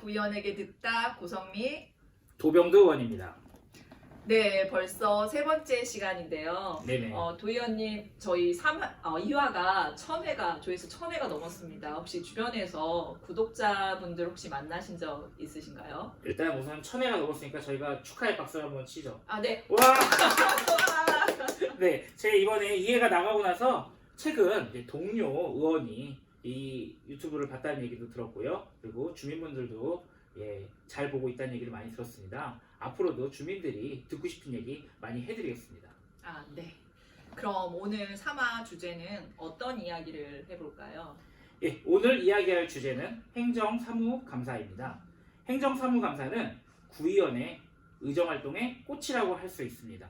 구의원에게 듣다 고성미. 도병도 의원입니다. 네, 벌써 세 번째 시간인데요. 네네. 도의원님, 저희 2화가 1000회가, 조회수 1000회가 넘었습니다. 혹시 주변에서 구독자분들 혹시 만나신 적 있으신가요? 일단 우선 1000회가 넘었으니까 저희가 축하의 박수를 한번 치죠. 아, 네. 와! 네, 제가 이번에 2회가 나가고 나서 최근 이제 동료 의원이 이 유튜브를 봤다는 얘기도 들었고요. 그리고 주민분들도 잘 보고 있다는 얘기를 많이 들었습니다. 앞으로도 주민들이 듣고 싶은 얘기 많이 해드리겠습니다. 아, 네. 그럼 오늘 3화 주제는 어떤 이야기를 해볼까요? 예, 오늘 이야기할 주제는 행정사무감사입니다. 행정사무감사는 구의원의 의정활동의 꽃이라고 할 수 있습니다.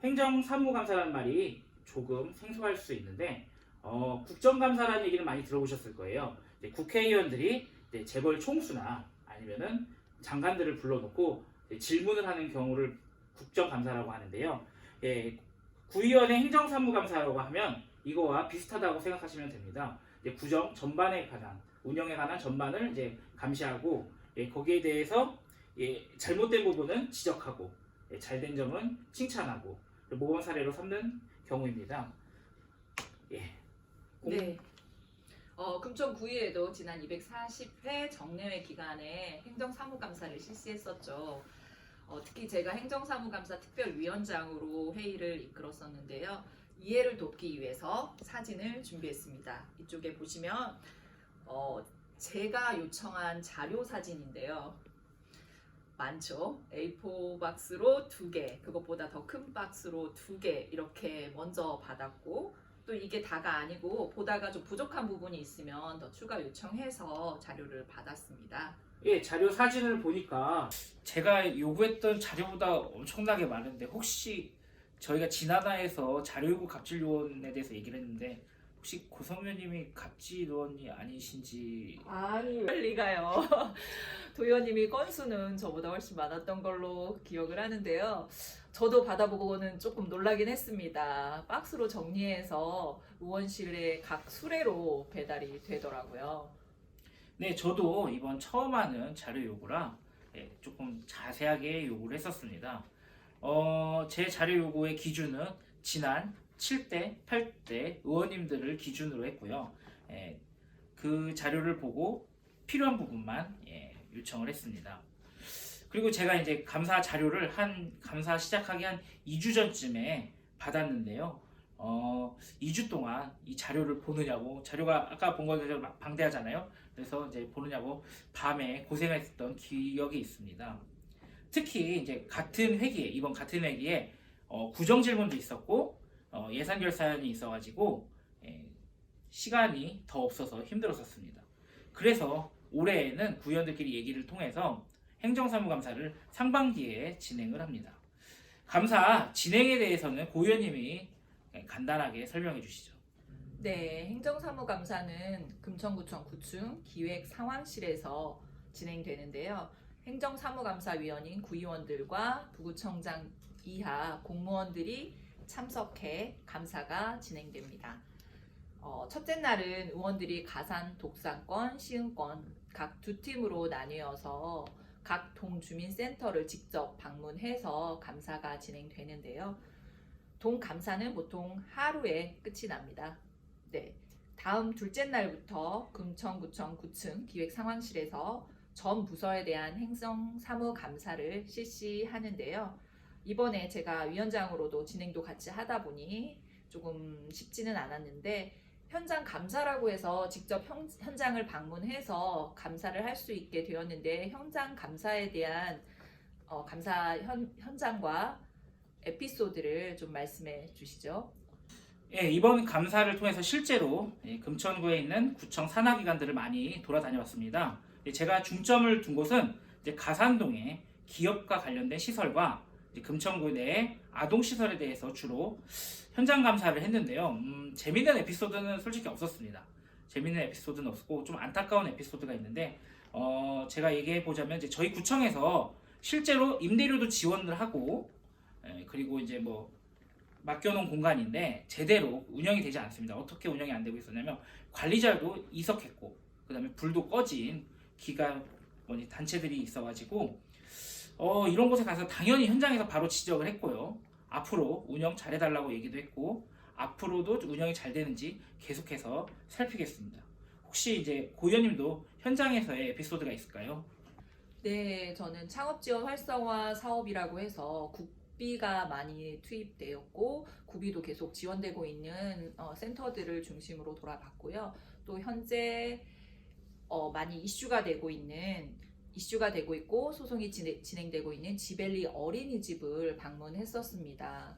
행정사무감사라는 말이 조금 생소할 수 있는데 국정감사라는 얘기는 많이 들어보셨을 거예요. 국회의원들이 재벌 총수나 아니면은 장관들을 불러놓고 질문을 하는 경우를 국정감사라고 하는데요. 구의원의 행정사무감사라고 하면 이거와 비슷하다고 생각하시면 됩니다. 구정 전반에 관한 운영에 관한 전반을 감시하고 거기에 대해서 잘못된 부분은 지적하고 잘된 점은 칭찬하고 모범 사례로 삼는 경우입니다. 네. 금천구의회도 지난 240회 정례회 기간에 행정사무감사를 실시했었죠. 특히 제가 행정사무감사 특별위원장으로 회의를 이끌었었는데요. 이해를 돕기 위해서 사진을 준비했습니다. 이쪽에 보시면 제가 요청한 자료 사진인데요. 많죠. A4 박스로 2개, 그것보다 더 큰 박스로 2개 이렇게 먼저 받았고, 또 이게 다가 아니고 보다가 좀 부족한 부분이 있으면 더 추가 요청해서 자료를 받았습니다. 자료 사진을 보니까 제가 요구했던 자료보다 엄청나게 많은데 혹시 저희가 지난화에서 자료요구 갑질요원에 대해서 얘기를 했는데 혹시 고성면님이 갑질요원이 아니신지? 아니, 리가요. 도의원님이 건수는 저보다 훨씬 많았던 걸로 기억을 하는데요. 저도 받아보고는 조금 놀라긴 했습니다. 박스로 정리해서 의원실에 각 수레로 배달이 되더라고요. 네, 저도 이번 처음 하는 자료 요구라 조금 자세하게 요구를 했었습니다. 제 자료 요구의 기준은 지난 7대, 8대 의원님들을 기준으로 했고요. 그 자료를 보고 필요한 부분만 요청을 했습니다. 그리고 제가 이제 감사 자료를 감사 시작하기 한 2주 전쯤에 받았는데요. 2주 동안 이 자료를 보느냐고, 자료가 아까 본 것처럼 막 방대하잖아요. 그래서 이제 보느냐고 밤에 고생했던 기억이 있습니다. 특히 이제 이번 같은 회기에 구정 질문도 있었고 예산 결산이 있어가지고 시간이 더 없어서 힘들었었습니다. 그래서 올해에는 구의원들끼리 얘기를 통해서 행정사무감사를 상반기에 진행을 합니다. 감사 진행에 대해서는 고 의원님이 간단하게 설명해 주시죠. 네, 행정사무감사는 금천구청 9층 기획상황실에서 진행되는데요. 행정사무감사위원인 구의원들과 부구청장 이하 공무원들이 참석해 감사가 진행됩니다. 첫째 날은 의원들이 가산, 독산권, 시흥권 각 2팀으로 나뉘어서 각 동주민센터를 직접 방문해서 감사가 진행되는데요. 동감사는 보통 하루에 끝이 납니다. 네, 다음 둘째 날부터 금천구청 9층 기획상황실에서 전 부서에 대한 행정사무감사를 실시하는데요. 이번에 제가 위원장으로도 진행도 같이 하다 보니 조금 쉽지는 않았는데 현장 감사라고 해서 직접 현장을 방문해서 감사를 할 수 있게 되었는데 현장 감사에 대한 감사 현장과 에피소드를 좀 말씀해 주시죠. 이번 감사를 통해서 실제로 금천구에 있는 구청 산하기관들을 많이 돌아다녀왔습니다. 제가 중점을 둔 곳은 가산동의 기업과 관련된 시설과 금천구 내 아동시설에 대해서 주로 현장 감사를 했는데요. 재밌는 에피소드는 솔직히 없었습니다. 재밌는 에피소드는 없었고 좀 안타까운 에피소드가 있는데 제가 얘기해 보자면 저희 구청에서 실제로 임대료도 지원을 하고 그리고 맡겨놓은 공간인데 제대로 운영이 되지 않습니다. 어떻게 운영이 안 되고 있었냐면 관리자도 이석했고 그 다음에 불도 꺼진 기가 단체들이 있어가지고 이런 곳에 가서 당연히 현장에서 바로 지적을 했고요. 앞으로 운영 잘해달라고 얘기도 했고 앞으로도 운영이 잘 되는지 계속해서 살피겠습니다. 혹시 이제 고위원님도 현장에서의 에피소드가 있을까요? 네, 저는 창업 지원 활성화 사업이라고 해서 국비가 많이 투입되었고 구비도 계속 지원되고 있는 센터들을 중심으로 돌아봤고요. 또 현재 많이 이슈가 되고 있고 소송이 진행되고 있는 지벨리 어린이집을 방문했었습니다.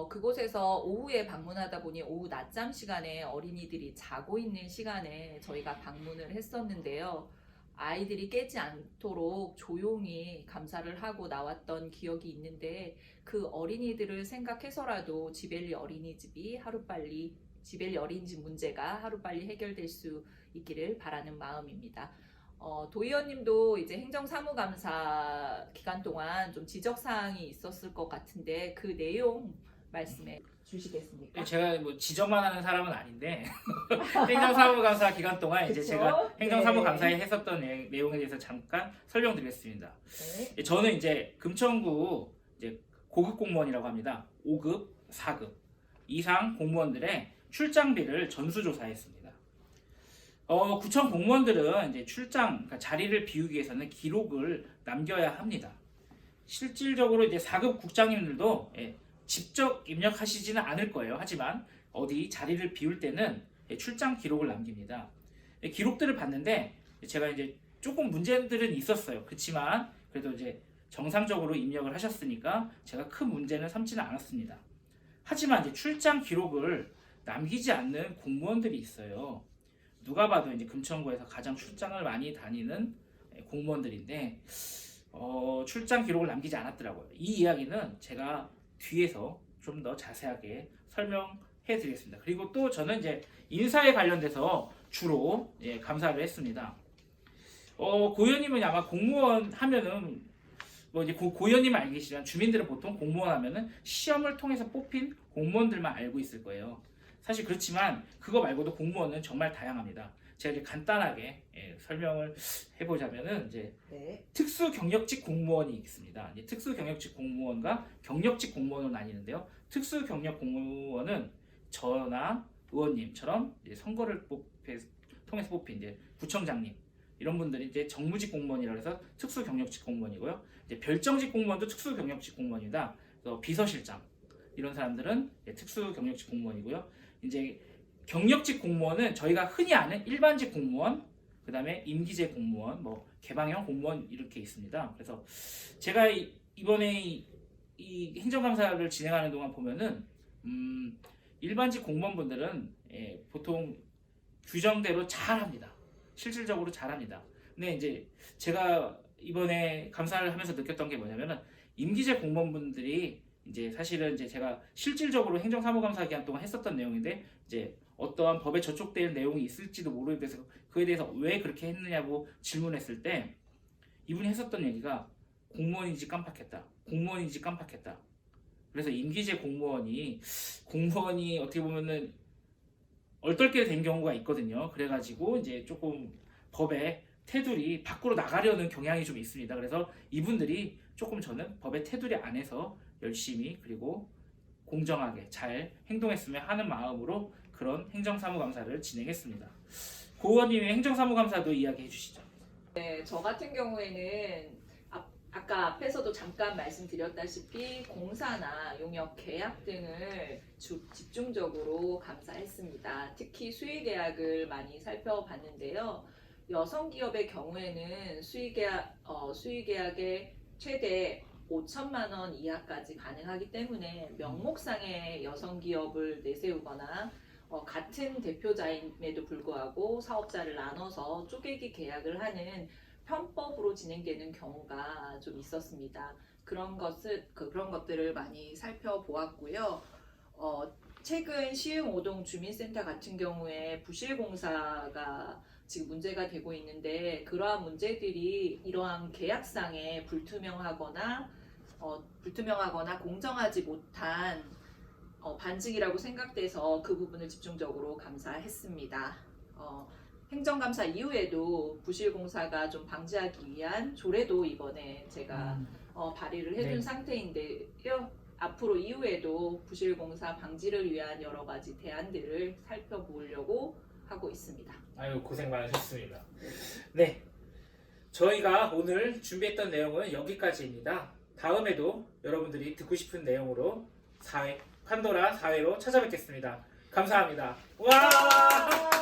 그곳에서 오후에 방문하다 보니 오후 낮잠 시간에 어린이들이 자고 있는 시간에 저희가 방문을 했었는데요. 아이들이 깨지 않도록 조용히 감사를 하고 나왔던 기억이 있는데 그 어린이들을 생각해서라도 지벨리 어린이집 문제가 하루빨리 해결될 수 있기를 바라는 마음입니다. 도의원님도 이제 행정사무감사 기간 동안 좀 지적사항이 있었을 것 같은데 그 내용 말씀해 주시겠습니까? 제가 뭐 지적만 하는 사람은 아닌데 행정사무감사 기간 동안 이제 그쵸? 제가 행정사무감사에 네. 했었던 내용에 대해서 잠깐 설명드리겠습니다. 네. 저는 이제 금천구 이제 고급 공무원이라고 합니다. 5급, 4급 이상 공무원들의 출장비를 전수조사했습니다. 구청 공무원들은 이제 그러니까 자리를 비우기 위해서는 기록을 남겨야 합니다. 실질적으로 이제 4급 국장님들도 직접 입력하시지는 않을 거예요. 하지만 어디 자리를 비울 때는 출장 기록을 남깁니다. 기록들을 봤는데 제가 이제 조금 문제들은 있었어요. 그렇지만 그래도 이제 정상적으로 입력을 하셨으니까 제가 큰 문제는 삼지는 않았습니다. 하지만 이제 출장 기록을 남기지 않는 공무원들이 있어요. 누가 봐도 이제 금천구에서 가장 출장을 많이 다니는 공무원들인데 출장 기록을 남기지 않았더라고요. 이 이야기는 제가 뒤에서 좀 더 자세하게 설명해 드리겠습니다. 그리고 또 저는 이제 인사에 관련돼서 주로 감사를 했습니다. 고위원님은 아마 공무원 하면은 뭐 이제 고위원님은 알겠지만 주민들은 보통 공무원 하면은 시험을 통해서 뽑힌 공무원들만 알고 있을 거예요. 사실 그렇지만 그거 말고도 공무원은 정말 다양합니다. 제가 이제 간단하게 설명을 해보자면은 이제 네. 특수 경력직 공무원이 있습니다. 이제 특수 경력직 공무원과 경력직 공무원으로 나뉘는데요. 특수 경력 공무원은 저나 의원님처럼 이제 선거를 통해서 뽑힌 이제 구청장님 이런 분들이 이제 정무직 공무원이라고 해서 특수 경력직 공무원이고요. 이제 별정직 공무원도 특수 경력직 공무원이다. 그래서 비서실장 이런 사람들은 특수 경력직 공무원이고요. 이제 경력직 공무원은 저희가 흔히 아는 일반직 공무원, 그 다음에 임기제 공무원, 뭐 개방형 공무원 이렇게 있습니다. 그래서 제가 이번에 이 행정감사를 진행하는 동안 보면은 일반직 공무원분들은 보통 규정대로 잘합니다. 실질적으로 잘합니다. 근데 이제 제가 이번에 감사를 하면서 느꼈던 게 뭐냐면은 임기제 공무원분들이 이제 사실은 이제 제가 실질적으로 행정사무감사 기간 동안 했었던 내용인데 이제 어떠한 법에 저촉될 내용이 있을지도 모르겠어서 그에 대해서 왜 그렇게 했느냐고 질문했을 때 이분이 했었던 얘기가 공무원인지 깜빡했다. 공무원인지 깜빡했다. 그래서 임기제 공무원이 어떻게 보면은 얼떨게 된 경우가 있거든요. 그래가지고 이제 조금 법의 테두리 밖으로 나가려는 경향이 좀 있습니다. 그래서 이분들이 조금 저는 법의 테두리 안에서 열심히 그리고 공정하게 잘 행동했으면 하는 마음으로 그런 행정사무감사를 진행했습니다. 고 의원님의 행정사무감사도 이야기해 주시죠. 네, 저 같은 경우에는 아까 앞에서도 잠깐 말씀드렸다시피 공사나 용역 계약 등을 집중적으로 감사했습니다. 특히 수의계약을 많이 살펴봤는데요. 여성 기업의 경우에는 수의계약의 최대 5천만 원 이하까지 가능하기 때문에 명목상의 여성 기업을 내세우거나 같은 대표자임에도 불구하고 사업자를 나눠서 쪼개기 계약을 하는 편법으로 진행되는 경우가 좀 있었습니다. 그런 것들을 많이 살펴보았고요. 최근 시흥 5동 주민센터 같은 경우에 부실공사가 지금 문제가 되고 있는데 그러한 문제들이 이러한 계약상에 불투명하거나 공정하지 못한 반증이라고 생각돼서 그 부분을 집중적으로 감사했습니다. 행정감사 이후에도 부실공사가 좀 방지하기 위한 조례도 이번에 제가 발의를 해둔 네. 상태인데요. 앞으로 이후에도 부실공사 방지를 위한 여러 가지 대안들을 살펴보려고 하고 있습니다. 아유, 고생 많으셨습니다. 네, 저희가 오늘 준비했던 내용은 여기까지입니다. 다음에도 여러분들이 듣고 싶은 내용으로 판도라 4회로 찾아뵙겠습니다. 감사합니다. 와!